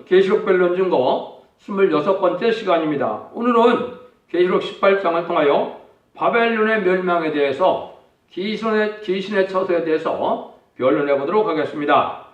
계시록 변론 증거 26번째 시간입니다. 오늘은 계시록 18장을 통하여 바벨론의 멸망에 대해서 귀신의 처소에 대해서 변론해 보도록 하겠습니다.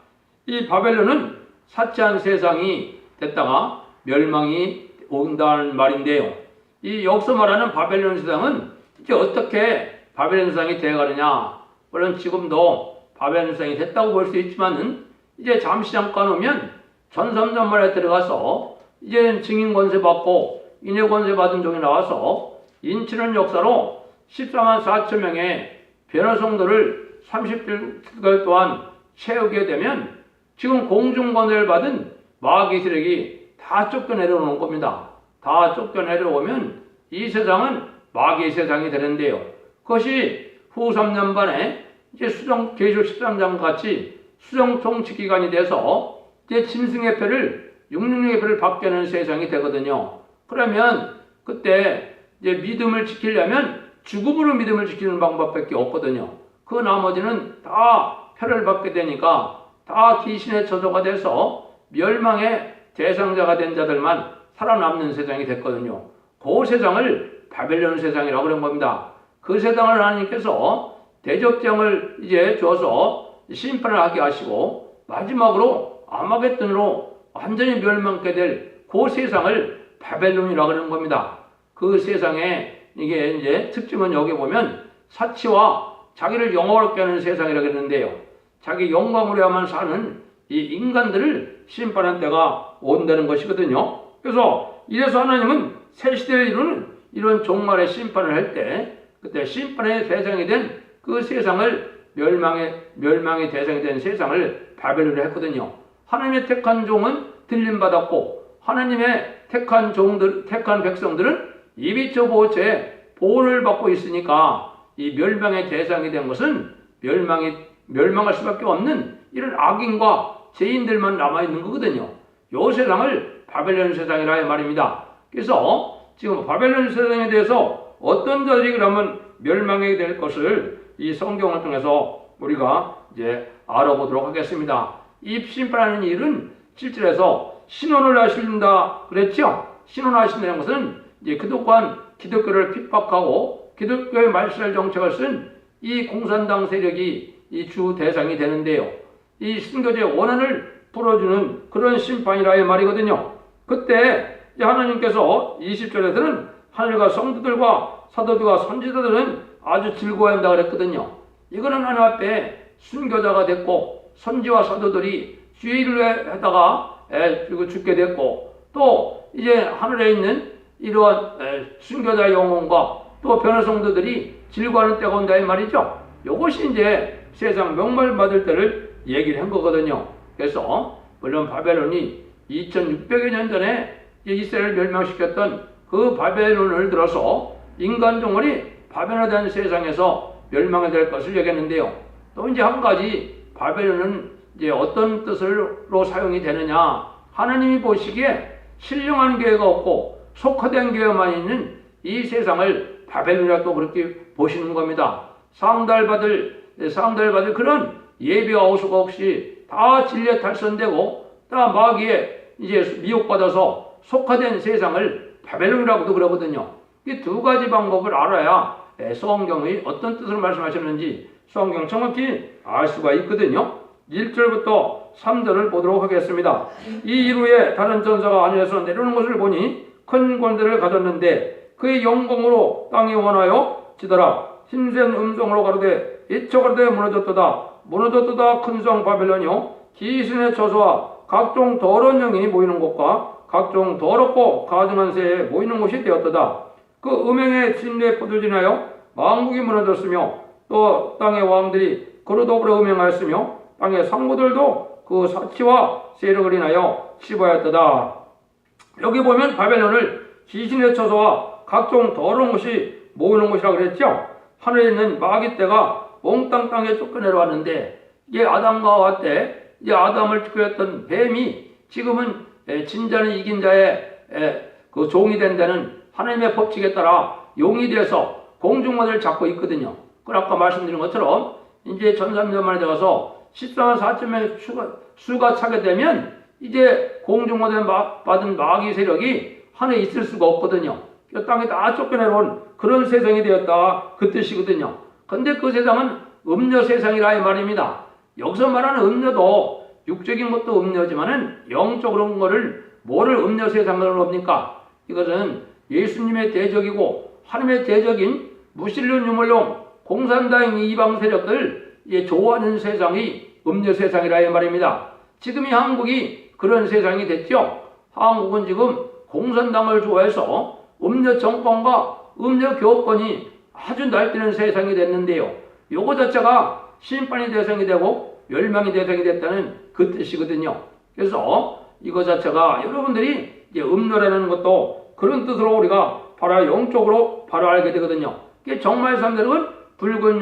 이 바벨론은 사치한 세상이 됐다가 멸망이 온다는 말인데요. 이 여기서 말하는 바벨론 세상은 이제 어떻게 바벨론 세상이 되어가느냐, 물론 지금도 바벨론 세상이 됐다고 볼 수 있지만은 이제 잠시 잠깐 오면 전삼전말에 들어가서 이제는 증인 권세 받고 인해 권세 받은 종이 나와서 인치는 역사로 14만 4천 명의 변호성들을 30개월 동안 채우게 되면 지금 공중권세를 받은 마귀 세력이 다 쫓겨내려오는 겁니다. 다 쫓겨내려오면 이 세상은 마귀 세상이 되는데요. 그것이 후 3년반에 이제 계시록 13장 같이 수정통치 기간이 돼서 이제 짐승의 표를 666의 표를 받게 하는 세상이 되거든요. 그러면 그때 이제 믿음을 지키려면 죽음으로 믿음을 지키는 방법밖에 없거든요. 그 나머지는 다 표를 받게 되니까 다 귀신의 저주가 돼서 멸망의 대상자가 된 자들만 살아남는 세상이 됐거든요. 그 세상을 바벨론 세상이라고 그런 겁니다. 그 세상을 하나님께서 대접장을 이제 줘서 심판을 하게 하시고 마지막으로 아마겟돈으로 완전히 멸망케 될 그 세상을 바벨론이라고 하는 겁니다. 그 세상에 이게 이제 특징은 여기 보면 사치와 자기를 영화롭게 하는 세상이라고 했는데요. 자기 영광으로야만 사는 이 인간들을 심판한 때가 온다는 것이거든요. 그래서 이래서 하나님은 새 시대를 이루는 이런 종말의 심판을 할 때 그때 심판의 대상이 된 그 세상을 멸망의 대상이 된 세상을 바벨론을 했거든요. 하나님의 택한 종은 들림받았고 하나님의 택한 백성들은 이비처보호처에 보호를 받고 있으니까 이 멸망의 대상이 된 것은 멸망할 수밖에 없는 이런 악인과 죄인들만 남아있는 거거든요. 이 세상을 바벨론 세상이라 말입니다. 그래서 지금 바벨론 세상에 대해서 어떤 자들이 그러면 멸망하게 될 것을 이 성경을 통해서 우리가 이제 알아보도록 하겠습니다. 이 심판하는 일은 7절에서 신원을 하신다 그랬죠? 신원하신다는 것은 이제 그동안 기독교를 핍박하고 기독교의 말살 정책을 쓴 이 공산당 세력이 이 주 대상이 되는데요. 이 순교자의 원한을 풀어주는 그런 심판이라 의 말이거든요. 그때 하나님께서 20절에서는 하늘과 성도들과 사도들과 선지자들은 아주 즐거워한다 그랬거든요. 이거는 하나님 앞에 순교자가 됐고 선지와 사도들이 주의를 하다가 죽게 됐고 또 이제 하늘에 있는 이러한 순교자의 영혼과 또 변호성도들이 즐거워하는 때가 온다 이 말이죠. 이것이 이제 세상 명말 받을 때를 얘기를 한 거거든요. 그래서 물론 바벨론이 2600여 년 전에 이스라엘을 멸망시켰던 그 바벨론을 들어서 인간 종말이 바벨론에 세상에서 멸망이 될 것을 얘기했는데요. 또 이제 한 가지 바벨론은 이제 어떤 뜻으로 사용이 되느냐, 하나님이 보시기에 신령한 교회가 없고 속화된 교회만 있는 이 세상을 바벨론이라고 또 그렇게 보시는 겁니다. 상달받을 그런 예배와 호수가 없이 다 진리에 탈선되고 다 마귀에 이제 미혹받아서 속화된 세상을 바벨론이라고도 그러거든요. 이 두 가지 방법을 알아야 성경이 어떤 뜻으로 말씀하셨는지 성경 정확히 알 수가 있거든요. 1절부터 3절을 보도록 하겠습니다. 이 이후에 다른 전사가 하늘에서 내려오는 것을 보니 큰 권세를 가졌는데 그의 영광으로 땅이 원하여 지더라. 힘센 음성으로 가로되 이쳐 가로되 무너졌도다 큰 성 바벨론이요 귀신의 처소와 각종 더러운 영이 모이는 곳과 각종 더럽고 가증한 새에 모이는 곳이 되었도다. 그 음행의 진리에 포도진하여 만국이 무너졌으며 또 땅의 왕들이 그로 더불어 음행하였으며 땅의 상무들도 그 사치와 세력을 인하여 치부하였도다. 여기 보면 바벨론을 귀신의 처소와 각종 더러운 것이 모이는 곳이라고 그랬죠. 하늘에 있는 마귀 떼가 몽땅 땅에 쫓겨내려왔는데 이게 아담과 하와 때 이제 아담을 죽였던 뱀이 지금은 진자는 이긴 자의 그 종이 된다는 하나님의 법칙에 따라 용이 되어서 공중권을 잡고 있거든요. 그 아까 말씀드린 것처럼 이제 전삼년 만에 들어가서 14만 4천 명의 수가 차게 되면 이제 공중보대 받은 마귀 세력이 하늘에 있을 수가 없거든요. 땅에 다 쫓겨내놓은 그런 세상이 되었다 그 뜻이거든요. 근데 그 세상은 음녀 세상이라 이 말입니다. 여기서 말하는 음녀도 육적인 것도 음녀지만은 영적으로 온 거를 뭐를 음녀 세상으로 합니까? 이것은 예수님의 대적이고 하나님의 대적인 무신론 유물론 공산당 이방 세력들 좋아하는 세상이 음녀 세상이라 이 말입니다. 지금 이 한국이 그런 세상이 됐죠. 한국은 지금 공산당을 좋아해서 음녀 정권과 음녀 교권이 아주 날뛰는 세상이 됐는데요. 요거 자체가 심판의 대상이 되고 멸망의 대상이 됐다는 그 뜻이거든요. 그래서 이거 자체가 여러분들이 이제 음녀라는 것도 그런 뜻으로 우리가 바로 영적으로 바로 알게 되거든요. 정말 사람들은 붉은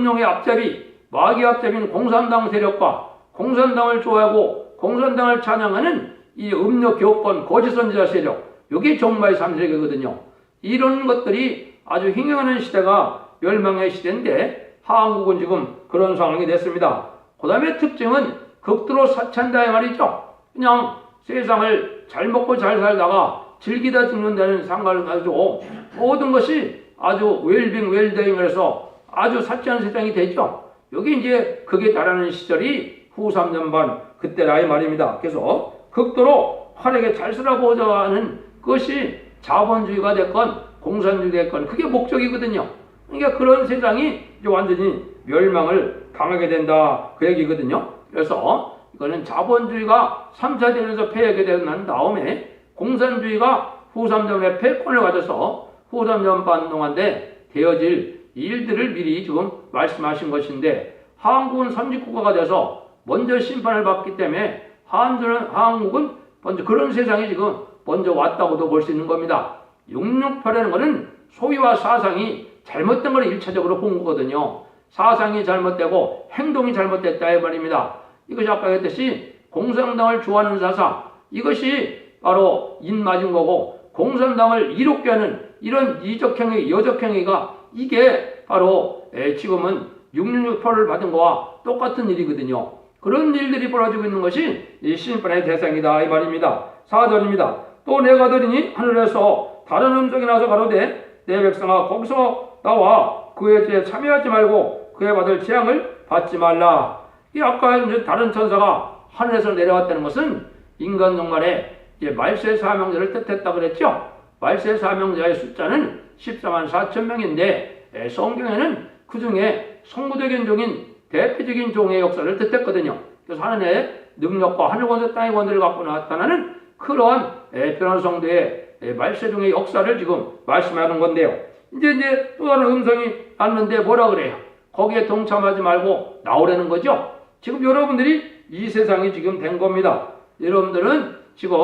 용의 앞잡이, 마귀 앞잡이인 공산당 세력과 공산당을 좋아하고 공산당을 찬양하는 이 음녀 교권 거짓 선지자 세력, 이게 정말 삼세계거든요. 이런 것들이 아주 흉흉하는 시대가 멸망의 시대인데 한국은 지금 그런 상황이 됐습니다. 그 다음에 특징은 극도로 사찬다 이 말이죠. 그냥 세상을 잘 먹고 잘 살다가 즐기다 죽는다는 상관을 가지고 모든 것이 아주 웰빙을 해서 아주 사치한 세상이 되죠. 여기 이제 그게 달하는 시절이 후 3년 반 그때라 이 말입니다. 그래서 극도로 활에게 잘 살아보자 하는 것이 자본주의가 됐건 공산주의 됐건 그게 목적이거든요. 그러니까 그런 세상이 이제 완전히 멸망을 당하게 된다 그 얘기거든요. 그래서 이거는 자본주의가 3차 대전에서 패하게 된 다음에 공산주의가 후 3년에 패권을 가져서 후 3년 반 동안에 되어질 일들을 미리 지금 말씀하신 것인데 한국은 선진국가가 돼서 먼저 심판을 받기 때문에 한국은 먼저 그런 세상이 지금 먼저 왔다고도 볼 수 있는 겁니다. 668이라는 것은 소위와 사상이 잘못된 걸 1차적으로 본 거거든요. 사상이 잘못되고 행동이 잘못됐다 이 말입니다. 이것이 아까 했듯이 공산당을 좋아하는 사상, 이것이 바로 인맞은 거고 공산당을 이롭게 하는 이런 이적행위, 여적행위가 이게 바로 지금은 668을 받은 거와 똑같은 일이거든요. 그런 일들이 벌어지고 있는 것이 이 심판의 대상이다 이 말입니다. 4절입니다. 또 내가 들으니 하늘에서 다른 음성이 나서 가로되 내 백성아 거기서 나와 그의 죄에 참여하지 말고 그에 받을 재앙을 받지 말라. 이 아까 이제 다른 천사가 하늘에서 내려왔다는 것은 인간 종말에 이제 말세 사명자를 뜻했다 그랬죠. 말세 사명자의 숫자는 14만 4천 명인데 성경에는 그 중에 성부적인 종인 대표적인 종의 역사를 뜻했거든요. 그래서 하늘의 능력과 하늘 권세 땅의 권세를 갖고 나타나는 그러한 변화 성도의 말세 종의 역사를 지금 말씀하는 건데요. 이제 또 다른 음성이 왔는데 뭐라 그래요? 거기에 동참하지 말고 나오라는 거죠. 지금 여러분들이 이 세상이 지금 된 겁니다. 여러분들은 지금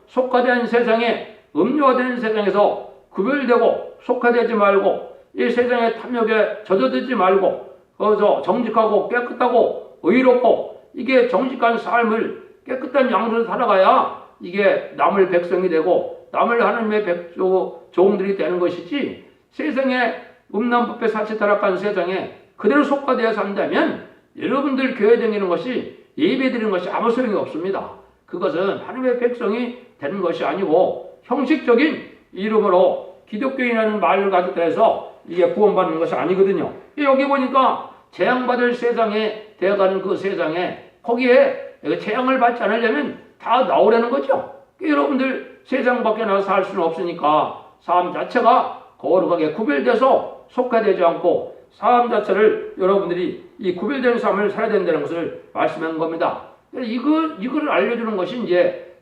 속화된 세상에 음료화된 세상에서 구별되고 속화되지 말고 이 세상의 탐욕에 젖어들지 말고 거기서 정직하고 깨끗하고 의롭고 이게 정직한 삶을 깨끗한 양으로 살아가야 이게 남을 백성이 되고 남을 하나님의 종들이 되는 것이지 세상에 음란법에 사치 타락한 세상에 그대로 속화되어 산다면 여러분들 교회 다니는 것이 예배 드리는 것이 아무 소용이 없습니다. 그것은 하나님의 백성이 되는 것이 아니고 형식적인 이름으로 기독교인이라는 말을 가졌다 해서 이게 구원받는 것이 아니거든요. 여기 보니까 재앙받을 세상에 되어가는 그 세상에 거기에 재앙을 받지 않으려면 다 나오라는 거죠. 여러분들 세상 밖에 나가서 살 수는 없으니까 삶 자체가 거룩하게 구별돼서 속화되지 않고 삶 자체를 여러분들이 이 구별된 삶을 살아야 된다는 것을 말씀한 겁니다. 이걸 알려주는 것이 이제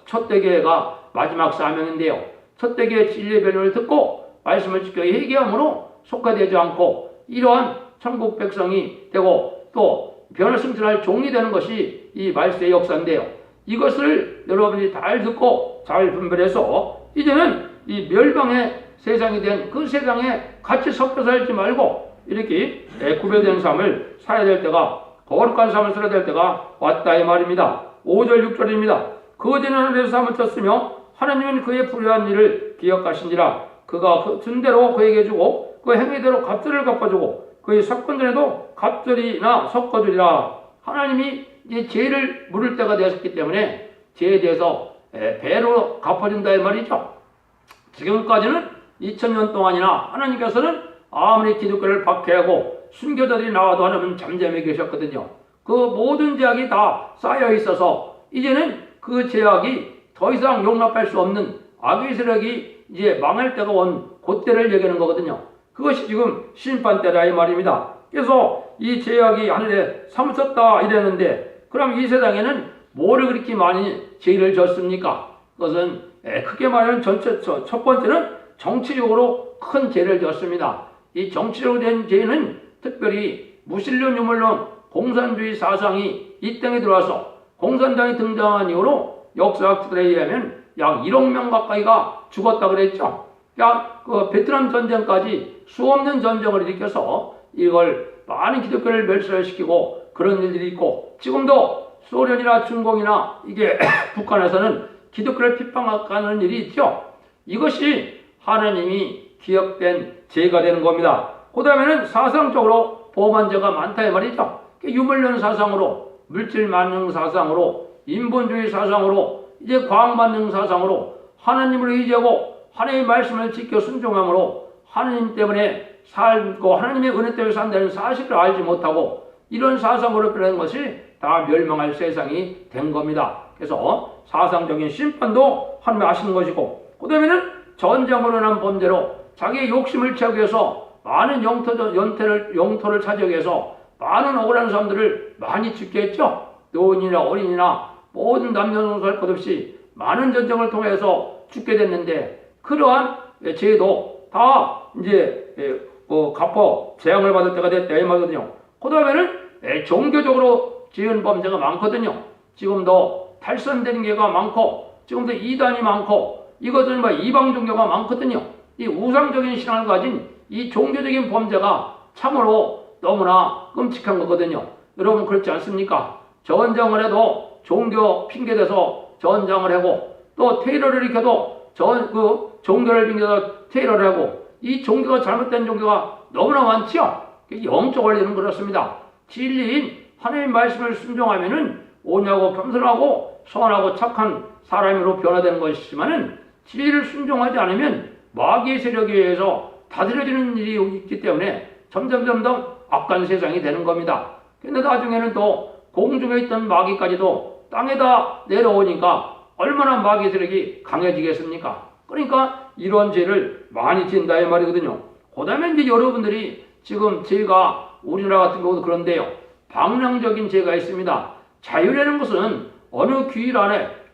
첫 대계가 마지막 사명인데요. 첫 대계의 진리의 변론을 듣고 말씀을 지켜 회개함으로 속화되지 않고 이러한 천국 백성이 되고 또 변을 승천할 종이 되는 것이 이 말세의 역사인데요. 이것을 여러분이 잘 듣고 잘 분별해서 이제는 이 멸망의 세상이 된 그 세상에 같이 섞여 살지 말고 이렇게 구별된 삶을 살아야 될 때가 거룩한 삶을 살아야 될 때가 왔다 이 말입니다. 5절 6절입니다. 거제는 하늘에서 삶을 쳤으며 하나님은 그의 불의한 일을 기억하신지라 그가 그 준 대로 그에게 주고 그 행위대로 갑절을 갚아주고 그의 사건 전에도 갑절이나 섞어주리라. 하나님이 이제 죄를 물을 때가 되었기 때문에 죄에 대해서 배로 갚아준다 이 말이죠. 지금까지는 2000년 동안이나 하나님께서는 아무리 기독교를 박해하고 순교자들이 나와도 하나님은 잠잠히 계셨거든요. 그 모든 죄악이 다 쌓여 있어서 이제는 그 죄악이 더 이상 용납할 수 없는 악의 세력이 이제 망할 때가 온 그때를 얘기하는 거거든요. 그것이 지금 심판 때라 이 말입니다. 그래서 이 죄악이 하늘에 사무쳤다 이랬는데 그럼 이 세상에는 뭐를 그렇게 많이 죄를 졌습니까? 그것은 크게 말하면 첫 번째는 정치적으로 큰 죄를 졌습니다. 이 정치적으로 된 죄는 특별히 무신론, 유물론, 공산주의 사상이 이 땅에 들어와서 공산당이 등장한 이후로 역사학자들에 의하면 약 1억 명 가까이가 죽었다 그랬죠. 그 베트남 전쟁까지 수없는 전쟁을 일으켜서 이걸 많은 기독교를 멸살시키고 그런 일들이 있고 지금도 소련이나 중공이나 이게 북한에서는 기독교를 핍박하는 일이 있죠. 이것이 하나님이 기억된 죄가 되는 겁니다. 그 다음에는 사상적으로 범한 죄가 많다 이 말이죠. 유물론 사상으로, 물질 만능 사상으로, 인본주의 사상으로, 이제 과학 만능 사상으로 하나님을 의지하고 하나님의 말씀을 지켜 순종함으로 하나님 때문에 살고 하나님의 은혜 때문에 산다는 사실을 알지 못하고 이런 사상으로 변한 것이 다 멸망할 세상이 된 겁니다. 그래서 사상적인 심판도 하나님이 하시는 것이고 그 다음에는 전쟁으로 인한 범죄로 자기의 욕심을 채우기 위해서 많은 영토를 차지하기 위해서 많은 억울한 사람들을 많이 죽게 했죠. 노인이나 어린이나 모든 남녀노소 할 것 없이 많은 전쟁을 통해서 죽게 됐는데 그러한 죄도 다 이제 갚아 재앙을 받을 때가 됐다 이 말이거든요. 그 다음에는 종교적으로 지은 범죄가 많거든요. 지금도 탈선되는 게가 많고 지금도 이단이 많고 이것은 이방 종교가 많거든요. 이 우상적인 신앙을 가진 이 종교적인 범죄가 참으로 너무나 끔찍한 거거든요. 여러분 그렇지 않습니까? 전쟁을 해도 종교 핑계대서 전쟁을 하고 또 테러를 일으켜도 종교를 핑계대서 테러를 하고 이 종교가 잘못된 종교가 너무나 많지요. 영적 원리는 그렇습니다. 진리인 하나님의 말씀을 순종하면은 온유하고 겸손하고 선하고 착한 사람으로 변화되는 것이지만은 진리를 순종하지 않으면 마귀의 세력에 의해서 다스려지는 일이 있기 때문에 점점 악한 세상이 되는 겁니다. 근데 나중에는 또 공중에 있던 마귀까지도 땅에다 내려오니까 얼마나 마귀 세력이 강해지겠습니까? 그러니까 이런 죄를 많이 지은다 이 말이거든요. 그 다음에 이제 여러분들이 지금 죄가 우리나라 같은 경우도 그런데요. 방랑적인 죄가 있습니다. 자유라는 것은 어느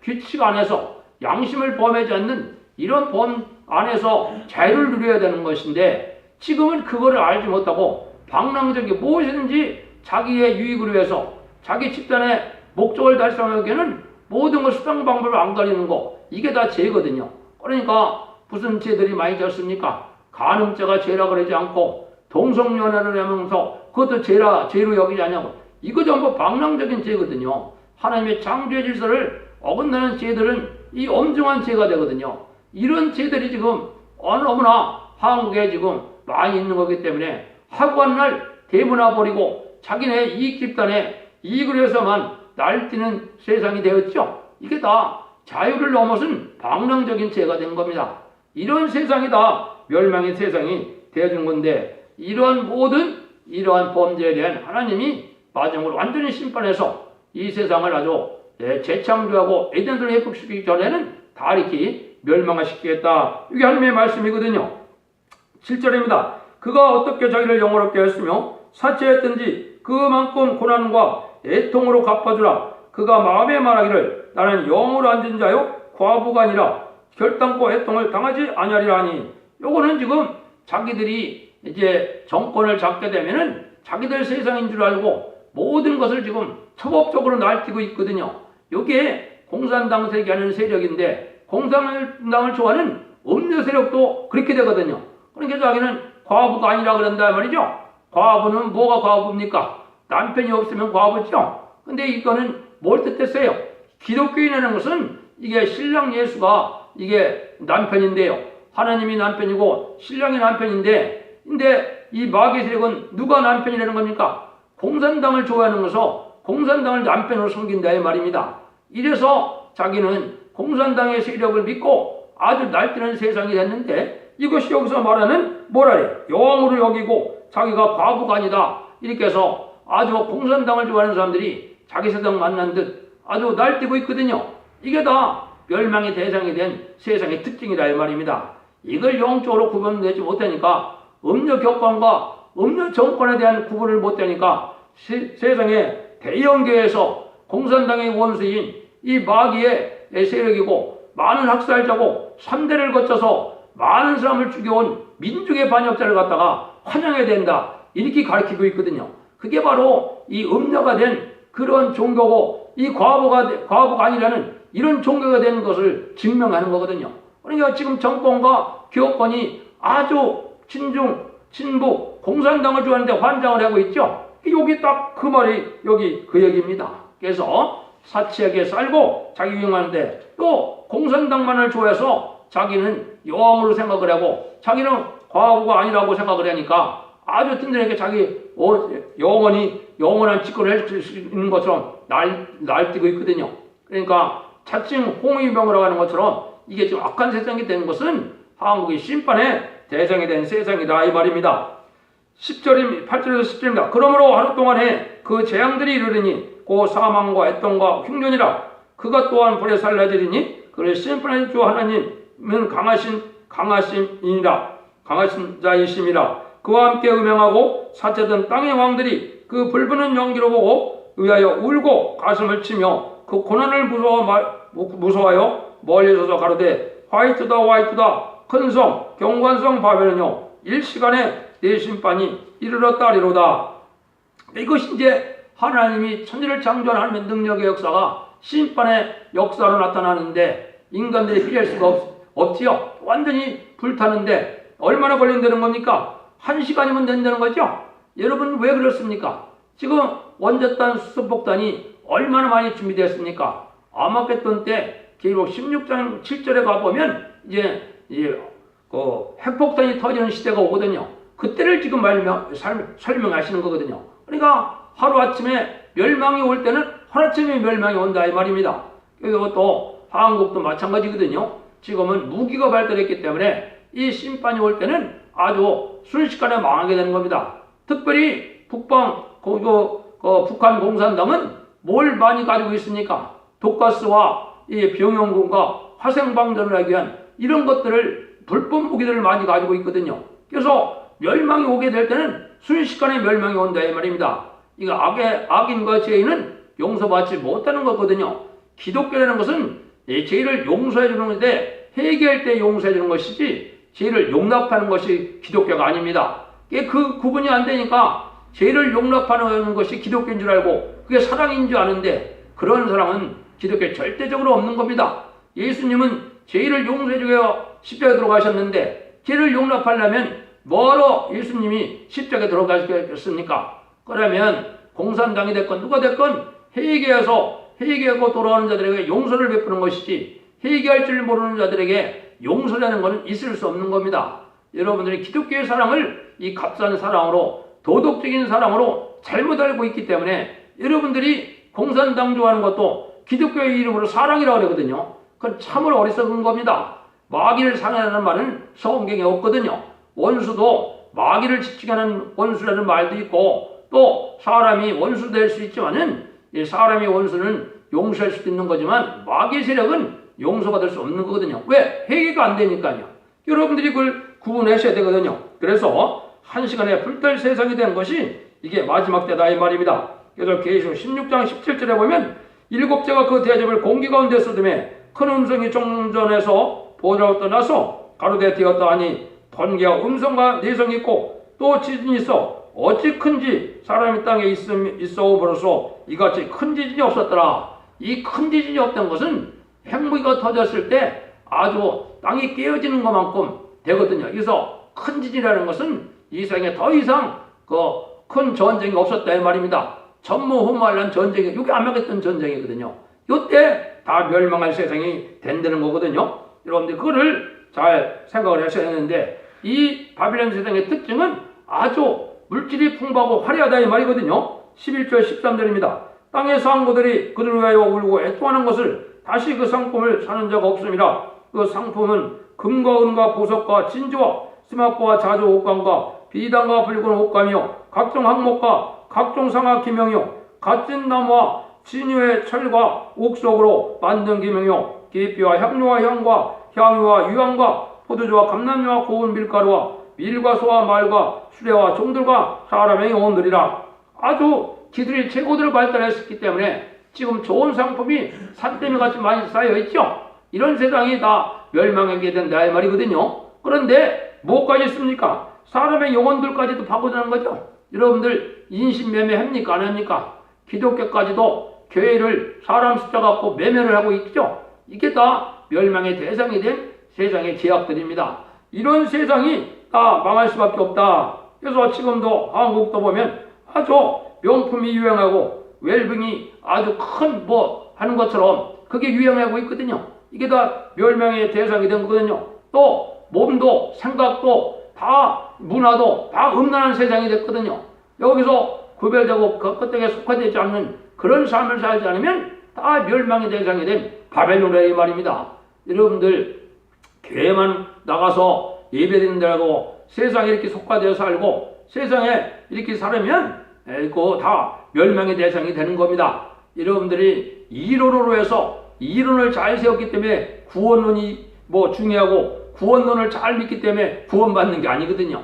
규칙 안에서 양심을 범하지 않는 이런 범 안에서 자유를 누려야 되는 것인데 지금은 그거를 알지 못하고 방랑적인 무엇이든지 자기의 유익을 위해서 자기 집단의 목적을 달성하기 위해서는 모든 것 수단 방법을 안 가리는 거 이게 다 죄거든요. 그러니까 무슨 죄들이 많이 졌습니까? 간음죄가 죄라 그러지 않고 동성연애를 하면서 그것도 죄로 여기지 않냐고 이거 전부 방랑적인 죄거든요. 하나님의 창조의 질서를 어긋나는 죄들은 이 엄중한 죄가 되거든요. 이런 죄들이 지금 너무나 한국에 지금 많이 있는 거기 때문에 하고 한 날 대문화 버리고 자기네 이익 집단의 이익을 위해서만 날뛰는 세상이 되었죠. 이게 다 자유를 넘어선 방랑적인 죄가 된 겁니다. 이런 세상이 다 멸망의 세상이 되어준 건데 이러한 범죄에 대한 하나님이 마지막으로 완전히 심판해서 이 세상을 아주 재창조하고 에덴을 회복시키기 전에는 다 이렇게 멸망시키겠다. 이게 하나님의 말씀이거든요. 7절입니다. 그가 어떻게 자기를 영화롭게 했으며 사치했든지 그만큼 고난과 애통으로 갚아주라. 그가 마음에 말하기를 나는 영으로 앉은 자요 과부가 아니라 결단코 애통을 당하지 아니하리라 하니 요거는 지금 자기들이 이제 정권을 잡게 되면은 자기들 세상인 줄 알고 모든 것을 지금 초법적으로 날뛰고 있거든요. 이게 공산당 세계하는 세력인데 공산당을 좋아하는 음료 세력도 그렇게 되거든요. 그러니까 자기는 과부가 아니라 그런다 말이죠. 과부는 뭐가 과부입니까? 남편이 없으면 과부죠. 근데 이거는 뭘 뜻했어요? 기독교인이라는 것은 이게 신랑 예수가 이게 남편인데요. 하나님이 남편이고 신랑이 남편인데 근데 이 마귀 세력은 누가 남편이라는 겁니까? 공산당을 좋아하는 것은 공산당을 남편으로 섬긴다 이 말입니다. 이래서 자기는 공산당의 세력을 믿고 아주 날뛰는 세상이 됐는데, 이것이 여기서 말하는 뭐라래? 영으로 여기고 자기가 과부가 아니다. 이렇게 해서 아주 공산당을 좋아하는 사람들이 자기 세상 만난 듯 아주 날뛰고 있거든요. 이게 다 멸망의 대상이 된 세상의 특징이라 이 말입니다. 이걸 영적으로 구분되지 못하니까, 음료 격관과 음료 정권에 대한 구분을 못하니까 세상의 대형교회에서 공산당의 원수인 이 마귀의 세력이고 많은 학살자고 3대를 거쳐서 많은 사람을 죽여온 민족의 반역자를 갖다가 환영해야 된다, 이렇게 가르치고 있거든요. 그게 바로 이 음녀가 된 그런 종교고, 이 과부가 아니라는 이런 종교가 된 것을 증명하는 거거든요. 그러니까 지금 정권과 교권이 아주 친북, 공산당을 좋아하는데 환장을 하고 있죠. 여기 딱 그 말이 여기 그 얘기입니다. 그래서 사치하게 살고 자기 유행하는데, 또 공산당만을 좋아해서 자기는 여왕으로 생각을 하고 자기는 과부가 아니라고 생각을 하니까 아주 든든하게 자기 영원한 집권을 할 수 있는 것처럼 날뛰고 있거든요. 그러니까 자칭 홍위병이라고 하는 것처럼 이게 좀 악한 세상이 된 것은 한국의 심판의 대상이 된 세상이다 이 말입니다. 8절에서 10절입니다. 그러므로 하루 동안에 그 재앙들이 이르리니 그 사망과 애통과 흉년이라. 그가 또한 불에 살라지리니 그를 심판하신 주 하나님은 강하신 자이심이라. 그와 함께 음행하고 사체된 땅의 왕들이 그 불부는 연기로 보고 의하여 울고 가슴을 치며 그 고난을 무서워하여 멀리 서서 가로되 화이트다 큰성 경관성 바벨은요 일시간에 내 심판이 이르렀다리로다. 이것이 이제 하나님이 천지를 창조한 하나님의 능력의 역사가 심판의 역사로 나타나는데, 인간들이 피할 수가 없지요. 완전히 불타는데 얼마나 걸린다는 겁니까? 1시간이면 된다는 거죠. 여러분 왜 그렇습니까? 지금 원자탄 수소폭탄이 얼마나 많이 준비되었습니까? 아마겟돈 때 기록 16장 7절에 가보면 이제 핵폭탄이 터지는 시대가 오거든요. 그때를 지금 설명하시는 거거든요. 그러니까 하루아침에 멸망이 올 때는 하루아침에 멸망이 온다 이 말입니다. 이것도 한국도 마찬가지거든요. 지금은 무기가 발달했기 때문에 이 심판이 올 때는 아주 순식간에 망하게 되는 겁니다. 특별히 북한 공산당은 뭘 많이 가지고 있습니까? 독가스와 이 병영군과 화생방전을 하기 위한 이런 것들을, 불법 무기들을 많이 가지고 있거든요. 그래서 멸망이 오게 될 때는 순식간에 멸망이 온다 이 말입니다. 이거 악인과 죄인은 용서받지 못하는 거거든요. 기독교라는 것은 죄를 용서해 주는 건데, 회개할 때 용서해 주는 것이지 죄를 용납하는 것이 기독교가 아닙니다. 그 구분이 안 되니까 죄를 용납하는 것이 기독교인 줄 알고 그게 사랑인 줄 아는데, 그런 사랑은 기독교에 절대적으로 없는 겁니다. 예수님은 죄를 용서해 주기 위해 십자가에 들어가셨는데, 죄를 용납하려면 뭐로 예수님이 십자가에 들어가셨겠습니까? 그러면 공산당이 됐건 누가 됐건 회개하고 돌아오는 자들에게 용서를 베푸는 것이지, 회개할 줄 모르는 자들에게 용서라는 것은 있을 수 없는 겁니다. 여러분들이 기독교의 사랑을 이 값싼 사랑으로, 도덕적인 사랑으로 잘못 알고 있기 때문에 여러분들이 공산당 좋아하는 것도 기독교의 이름으로 사랑이라고 그러거든요. 그건 참으로 어리석은 겁니다. 마귀를 상하는 말은 성경에 없거든요. 원수도 마귀를 지칭하는 원수라는 말도 있고, 또 사람이 원수 될 수 있지만은 이 사람의 원수는 용서할 수도 있는 거지만 마귀의 세력은 용서가 될 수 없는 거거든요. 왜? 회개가 안 되니까요. 여러분들이 그걸 구분하셔야 되거든요. 그래서 1시간에 불탈 세상이 된 것이 이게 마지막 때다 이 말입니다. 그래서 계시록 16장 17절에 보면 7제가 그 대접을 공기 가운데 쏟음에 큰 음성이 종전에서 보좌로 떠나서 가로되 되었다 하니, 번개와 음성과 내성이 있고 또 지진이 있어 어찌 큰지 사람이 땅에 있어 버려서 이같이 큰 지진이 없었더라. 이 큰 지진이 없던 것은 핵무기가 터졌을 때 아주 땅이 깨어지는 것만큼 되거든요. 그래서 큰 지진이라는 것은 이 세상에 더 이상 큰 전쟁이 없었다 이 말입니다. 전무후무할 전쟁이, 이게 아마겟돈 전쟁이거든요. 이때 다 멸망할 세상이 된다는 거거든요. 여러분들 그거를 잘 생각을 하셔야 하는데, 이 바빌론 세상의 특징은 아주 물질이 풍부하고 화려하다 이 말이거든요. 11절 13절입니다. 땅의 상고들이 그들을 위하여 울고 애통하는 것을 다시 그 상품을 사는 자가 없습니다. 그 상품은 금과 은과 보석과 진주와 스마코와 자주 옷감과 비단과 붉은 옷감이요 각종 항목과 각종 상하 기명이요 갓진 나무와 진유의 철과 옥석으로 만든 기명이요 계피와 향료와 향과 향유와 유황과 포도주와 감람유와 고운 밀가루와 밀과 소와 말과 수레와 종들과 사람의 영혼들이라. 아주 기술이 최고대로 발달했기 때문에 지금 좋은 상품이 산더미 같이 많이 쌓여있죠. 이런 세상이 다 멸망하게 된다 이 말이거든요. 그런데 뭐까지 있습니까? 사람의 영혼들까지도 파고드는 거죠. 여러분들 인신매매합니까? 안 합니까? 기독교까지도 교회를 사람 숫자 갖고 매매를 하고 있죠. 이게 다 멸망의 대상이 된 세상의 제약들입니다. 이런 세상이 다 망할 수밖에 없다. 그래서 지금도 한국도 보면 아주 명품이 유행하고 웰빙이 아주 큰 뭐 하는 것처럼 그게 유행하고 있거든요. 이게 다 멸망의 대상이 된 거거든요. 또 몸도 생각도 다 문화도 다 음란한 세상이 됐거든요. 여기서 구별되고 그것들에 속화되지 않는 그런 삶을 살지 않으면 다 멸망의 대상이 된 바벨론이라 이 말입니다. 여러분들 교회만 나가서 예배드린다고 세상에 이렇게 속화되어 살고 세상에 이렇게 살으면 그거 다 멸망의 대상이 되는 겁니다. 여러분들이 이론으로 해서 이론을 잘 세웠기 때문에 구원론이 뭐 중요하고 구원론을 잘 믿기 때문에 구원받는 게 아니거든요.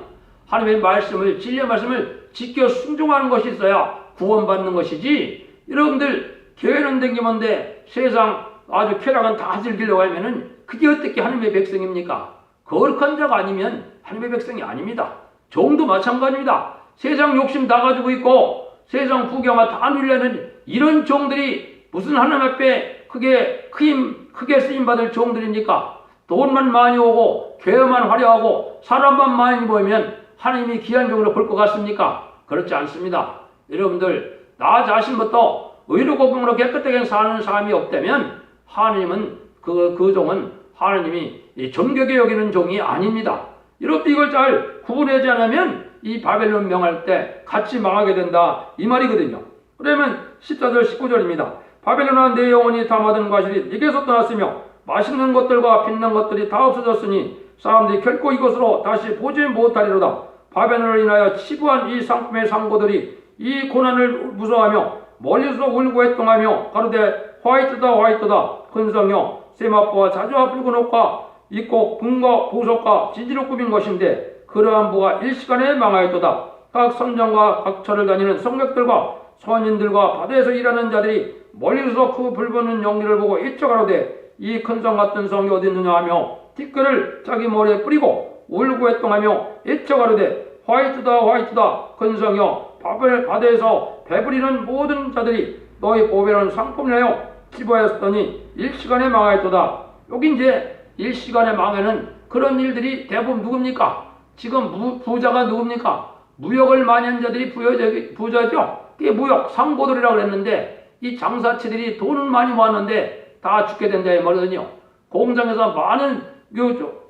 하나님의 말씀을 진리의 말씀을 지켜 순종하는 것이 있어야 구원받는 것이지. 여러분들 교회는 댕기면데 세상 아주 쾌락은 다 즐기려고 하면은 그게 어떻게 하나님의 백성입니까? 거룩한 자가 아니면 하나님의 백성이 아닙니다. 종도 마찬가지입니다. 세상 욕심 다 가지고 있고 세상 부경화 다 누리려는 이런 종들이 무슨 하나님 앞에 크게 쓰임받을 종들입니까? 돈만 많이 오고 교회만 화려하고 사람만 많이 모이면 하나님이 귀한 종으로 볼 것 같습니까? 그렇지 않습니다. 여러분들 나 자신부터 의롭고 공로 깨끗하게 사는 사람이 없다면 하나님은 그 종은 하나님이 정결하게 여기는 종이 아닙니다. 여러분들 이걸 잘 구분하지 않으면 이 바벨론 명할 때 같이 망하게 된다 이 말이거든요. 그러면 14절 19절입니다. 바벨론아 내 영혼이 담아둔 과실이 네게서 떠났으며 맛있는 것들과 빛난 것들이 다 없어졌으니 사람들이 결코 이것으로 다시 보지 못하리로다. 바벨론을 인하여 치부한 이 상품의 상고들이 이 고난을 무서워하며 멀리서 울고 애통하며 가로되 화이트다 화이트다 근성여 세마포와 자주와 붉은 옷과 입고 금과 보석과 진지로 꾸민 것인데 그러한 부가 일시간에 망하였도다. 각 선정과 각 절을 다니는 성객들과 선인들과 바다에서 일하는 자들이 멀리서 그 불붙는 연기를 보고 일쩍하로되 이 큰 성 같은 성이 어디 있느냐 하며 티끌을 자기 머리에 뿌리고 울고 애통하며 일쩍하로되 화이트다 화이트다 큰 성이여 바다에서 배부리는 모든 자들이 너희 보배로운 상품을 하여 기부하였더니 일시간에 망하였도다. 여기 이제 일시간에 망하는 그런 일들이 대부분 누굽니까? 지금 부자가 누굽니까? 무역을 많이 한 자들이 부자죠. 그게 무역 상고들이라고 그랬는데 이 장사치들이 돈을 많이 모았는데 다 죽게 된다 이 말이거든요. 공장에서 많은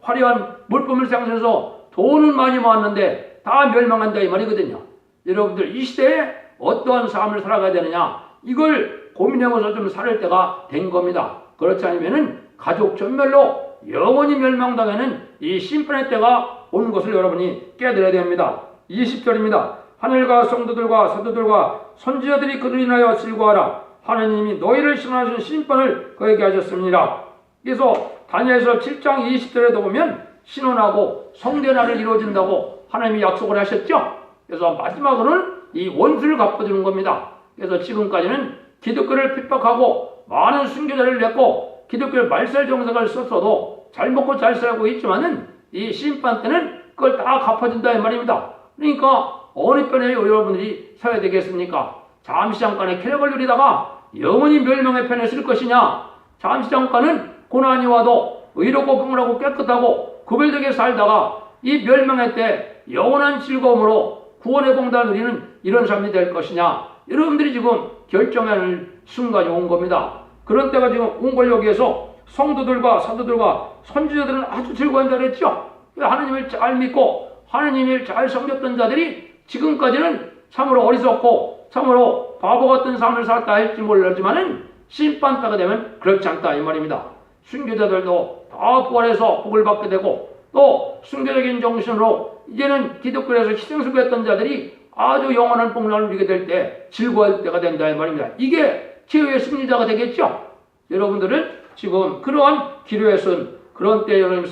화려한 물품을 생산해서 돈을 많이 모았는데 다 멸망한다 이 말이거든요. 여러분들 이 시대에 어떠한 삶을 살아가야 되느냐 이걸 고민하면서 좀 살 때가 된 겁니다. 그렇지 않으면은 가족 전멸로 영원히 멸망당하는 이 심판의 때가 온 것을 여러분이 깨달아야 됩니다. 20절입니다. 하늘과 성도들과 사도들과 선지자들이 그를 인하여 즐거워하라. 하나님이 너희를 심판하신 심판을 그에게 하셨습니다. 그래서 다니엘서 7장 20절에도 보면 신원하고 성대날을 이루어진다고 하나님이 약속을 하셨죠. 그래서 마지막으로는 이 원수를 갚아주는 겁니다. 그래서 지금까지는 기독교를 핍박하고 많은 순교자를 냈고 기독교의 말살 정책을 썼어도 잘 먹고 잘 살고 있지만은 이 심판 때는 그걸 다 갚아준다 이 말입니다. 그러니까 어느 편에 여러분들이 서야 되겠습니까? 잠시 잠깐의 쾌락을 누리다가 영원히 멸망의 편에 쓸 것이냐, 잠시 잠깐은 고난이 와도 의롭고 긍휼하고 깨끗하고 구별되게 살다가 이 멸망의 때 영원한 즐거움으로 구원의 공단을 누리는 이런 삶이 될 것이냐, 여러분들이 지금 결정하는 순간이 온 겁니다. 그런 때가 지금 온 걸 여기에서 성도들과 사도들과 선지자들은 아주 즐거운 자를 했죠. 하나님을 잘 믿고 하나님을 잘 섬겼던 자들이 지금까지는 참으로 어리석고 참으로 바보 같은 삶을 살다 할지 모르지만은 심판때가 되면 그렇지 않다 이 말입니다. 순교자들도 다 부활해서 복을 받게 되고 또 순교적인 정신으로 이제는 기독교에서 희생수고했던 자들이 아주 영원한 복락을 누리게 될 때 즐거워할 때가 된다 이 말입니다. 이게 최후의 승리자가 되겠죠. 여러분들은 지금 그러한 기로에 쓴 그런 때에 여러분이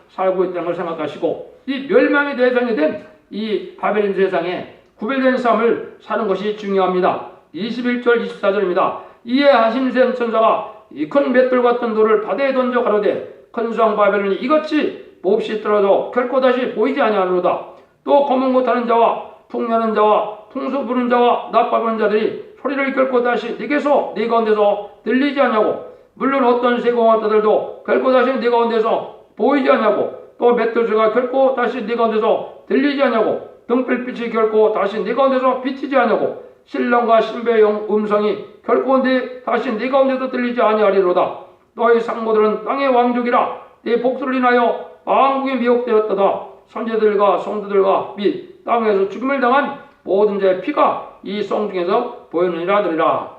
살고 있다는 걸 생각하시고 이 멸망의 대상이 된 이 바벨론 세상에 구별된 삶을 사는 것이 중요합니다. 21절 24절입니다. 이에 하심센 천사가 이 큰 맷돌 같은 돌을 바다에 던져 가로되 큰 수왕 바벨론이 이같이 몹시 떨어져 결코 다시 보이지 아니하리로다. 또 검은 옷 하는 자와 풍냐는 자와 풍수 부는 자와 나팔 부는 자들이 소리를 결코 다시 네게서 네 가운데서 들리지 않냐고. 물론 어떤 세공학자들도 결코 다시 네 가운데서 보이지 않냐고. 또 맷돌소리가 결코 다시 네 가운데서 들리지 않냐고. 등불빛이 결코 다시 네 가운데서 비치지 않냐고. 신랑과 신부의 음성이 결코 다시 네 가운데서 들리지 아니하리로다. 너희 상모들은 땅의 왕족이라 네 복수를 인하여 왕국에 미혹되었도다. 선제들과 성도들과 및 땅에서 죽음을 당한 모든 자의 피가 이 성중에서 보이느니라 하더니라.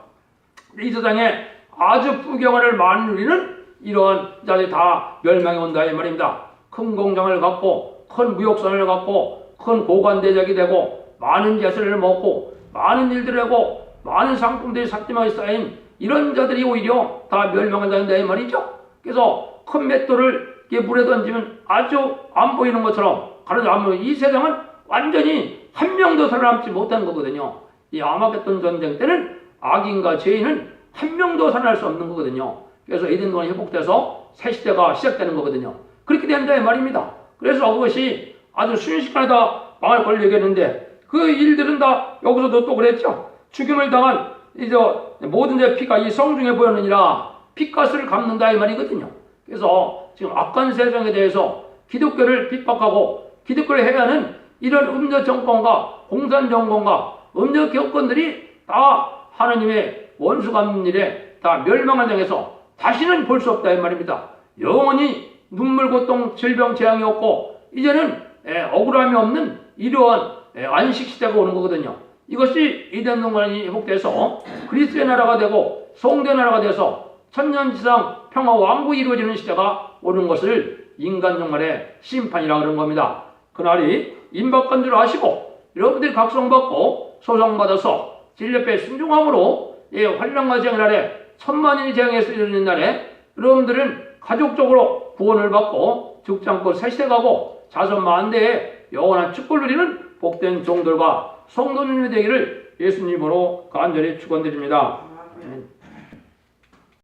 이 세상에 아주 부경을 많이 누리는 이러한 자들이 다 멸망에 온다 이 말입니다. 큰 공장을 갖고 큰 무역선을 갖고 큰 고관대적이 되고 많은 예술을 먹고 많은 일들을 하고 많은 상품들이 삭제하게 쌓인 이런 자들이 오히려 다 멸망한다 이 말이죠. 그래서 큰 맷돌을 물에 던지면 아주 안 보이는 것처럼 가르쳐 이 세상은 완전히 한 명도 살아남지 못한 거거든요. 이 아마겟돈 전쟁 때는 악인과 죄인은 한 명도 살아날 수 없는 거거든요. 그래서 에덴 동안이 회복돼서 새 시대가 시작되는 거거든요. 그렇게 된다 이 말입니다. 그래서 그것이 아주 순식간에 다 망할 걸 얘기했는데 그 일들은 다 여기서도 또 그랬죠. 죽임을 당한 이제 모든 자 피가 이 성중에 보였느니라. 피값을 갚는다 이 말이거든요. 그래서 지금 악한 세상에 대해서 기독교를 핍박하고 기독교를 해야 하는 이런 음녀 정권과 공산 정권과 음녀 교권들이 다 하나님의 원수 갚는 일에 다 멸망을 당해서 다시는 볼 수 없다 이 말입니다. 영원히 눈물, 고통, 질병, 재앙이 없고 이제는 억울함이 없는 이러한 안식 시대가 오는 거거든요. 이것이 이단 동안이 회복돼서 그리스도의 나라가 되고 성도의 나라가 돼서 천년지상 평화 왕국이 이루어지는 시대가 오는 것을 인간 종말의 심판이라 그런 겁니다. 그날이 임박한 줄 아시고 여러분들이 각성받고 소송받아서 진리앞에 순종함으로 환란과 재앙 날에 천만인이 재앙에서 이르는 날에 여러분들은 가족적으로 구원을 받고 죽지 않고 새 시대 가고 자손 만대에 영원한 축복을 누리는 복된 종들과 성도님이 되기를 예수님으로 간절히 축원드립니다.